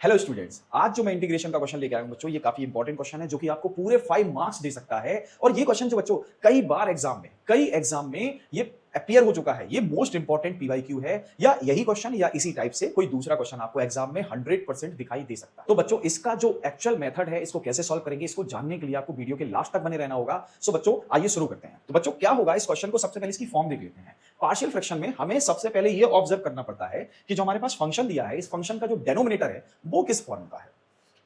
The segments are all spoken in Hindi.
हेलो स्टूडेंट्स, आज जो मैं इंटीग्रेशन का क्वेश्चन लेके आया हूं बच्चों, ये काफी इंपॉर्टेंट क्वेश्चन है जो कि आपको पूरे 5 मार्क्स दे सकता है। और ये क्वेश्चन जो बच्चों कई एग्जाम में ये अपीयर हो चुका है। ये मोस्ट इंपॉर्टेंट पीवाईक्यू है, या यही क्वेश्चन या इसी टाइप से कोई दूसरा क्वेश्चन आपको एग्जाम में 100% दिखाई दे सकता है। तो बच्चों, इसका जो एक्चुअल मेथड है, इसको कैसे सॉल्व करेंगे, इसको जानने के लिए आपको वीडियो के लास्ट तक बने रहना होगा। सो बच्चों, आइए शुरू करते हैं। तो बच्चों, क्या होगा, इस क्वेश्चन को सबसे पहले इसकी फॉर्म देख लेते हैं। पार्शियल फ्रैक्शन में हमें सबसे पहले ये ऑब्जर्व करना पड़ता है कि जो हमारे पास फंक्शन दिया है, इस फंक्शन का जो डेनोमिनेटर है वो किस फॉर्म का है।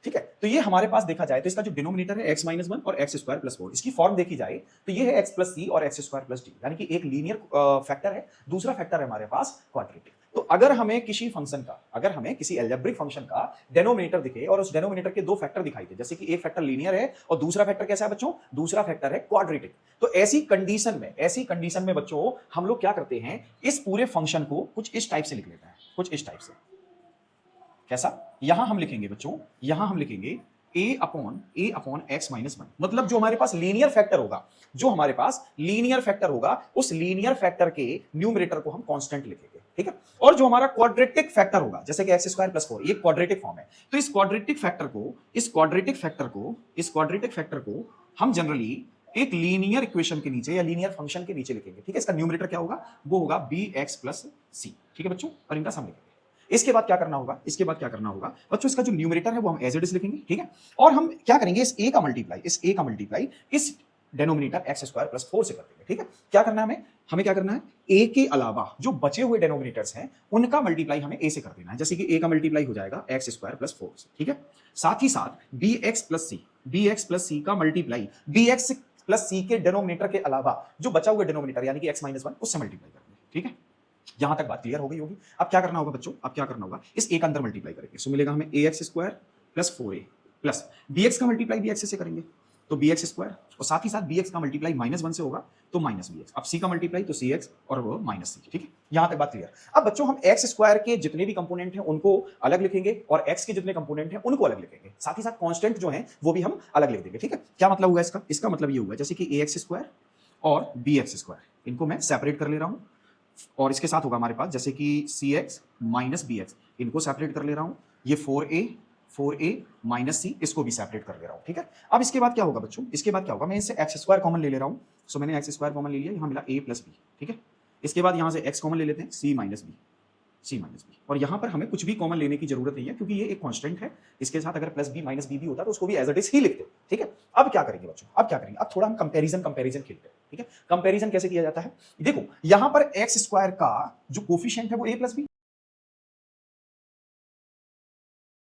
ठीक है, तो ये हमारे पास देखा जाए तो इसका जो डिनोमिनेटर है x माइनस 1 और x स्क्वायर प्लस 4, इसकी फॉर्म देखी जाए तो ये है x प्लस सी और x स्क्वायर प्लस डी, यानी कि एक लीनियर फैक्टर है, दूसरा फैक्टर है हमारे पास क्वाड्रेटिक। तो अगर हमें किसी अलजेब्रिक फंक्शन का डेनोमिनेटर दिखे और उस डेनोमिनेटर के दो फैक्टर दिखाई दे, जैसे कि एक फैक्टर लीनियर है और दूसरा फैक्टर कैसा है बच्चों, दूसरा फैक्टर है क्वाड्रेटिक। तो ऐसी कंडीशन में बच्चों हम लोग क्या करते हैं, इस पूरे फंक्शन को कुछ इस टाइप से लिख लेते हैं, कुछ इस टाइप से। कैसा? यहां हम लिखेंगे बच्चों, यहां हम लिखेंगे a अपॉन x माइनस 1। मतलब जो हमारे पास लीनियर फैक्टर होगा, उस लीनियर फैक्टर के न्यूमरेटर को हम कांस्टेंट लिखेंगे। ठीक है, और जो हमारा क्वाड्रेटिक फैक्टर होगा, जैसे कि x स्क्वायर प्लस 4, ये क्वाड्रेटिक फॉर्म है, तो इस क्वाड्रेटिक फैक्टर को हम जनरली एक लीनियर इक्वेशन के नीचे या लीनियर फंक्शन के नीचे लिखेंगे। ठीक है, इसका न्यूमरेटर क्या होगा, वो होगा bx प्लस सी। ठीक है बच्चों, और इनका सम लिखेंगे। इसके बाद क्या करना होगा बच्चों, इसका जो न्यूमरेटर है वो हम एज इट इज लिखेंगे। ठीक है, और हम क्या करेंगे, इस a का मल्टीप्लाई इस डेनोमिनेटर x स्क्वायर प्लस 4 से कर देंगे। ठीक है, क्या करना है हमें क्या करना है, a के अलावा जो बचे हुए डेनोमिनेटर्स हैं उनका मल्टीप्लाई हमें a से कर देना है। जैसे कि a का मल्टीप्लाई हो जाएगा x स्क्वायर प्लस 4 से। ठीक है, साथ ही साथ bx प्लस सी का मल्टीप्लाई bx प्लस सी के डेनोमिनेटर के अलावा जो बचा हुआ डेनोमिनेटर यानी कि x माइनस 1 उससे मल्टीप्लाई कर देंगे। ठीक है, यहां तक बात क्लियर हो गई होगी। अब क्या करना होगा बच्चों, इस a का अंदर मल्टीप्लाई करेंगे, सो मिलेगा हमें ax square plus 4a plus bx का मल्टीप्लाई भी x से करेंगे तो bx स्क्वायर, और साथ ही साथ bx का मल्टीप्लाई -1 से होगा तो माइनस bx। अब c का मल्टीप्लाई तो cx और वो माइनस c। ठीक है, यहां तक बात क्लियर। अब बच्चों, हम x स्क्वायर के जितने भी कंपोनेंट हैं उनको अलग लिखेंगे और x के जितने कंपोनेंट हैं उनको अलग लिखेंगे, साथ ही साथ कांस्टेंट जो हैं वो भी हम अलग लिख देंगे। ठीक है, क्या मतलब हुआ इसका मतलब ये हुआ जैसे कि ax स्क्वायर और bx स्क्वायर, इनको मैं सेपरेट कर ले रहा हूं, और इसके साथ होगा हमारे पास जैसे कि cx माइनस bx, इनको सेपरेट कर ले रहा हूं, ये 4a माइनस c, इसको भी सेपरेट कर ले रहा हूं। ठीक है, अब इसके बाद क्या होगा बच्चों, मैं इससे x स्क्वायर कॉमन ले रहा हूं, सो मैंने x स्क्वायर कॉमन ले लिया, यहां मिला a प्लस b। ठीक है, इसके बाद यहां से x कॉमन ले लेते हैं, c माइनस b, और यहां पर हमें कुछ भी कॉमन लेने की जरूरत नहीं है क्योंकि ये एक कांस्टेंट है। इसके साथ अगर प्लस b माइनस b भी होता तो उसको भी एज इट इज ही लिखते। ठीक है, अब क्या करेंगे बच्चों, अब थोड़ा हम कंपैरिजन खेलते हैं। ठीक है, कंपैरिजन कैसे किया जाता है, देखो यहां पर x स्क्वायर का जो कोफिशिएंट है वो a प्लस b,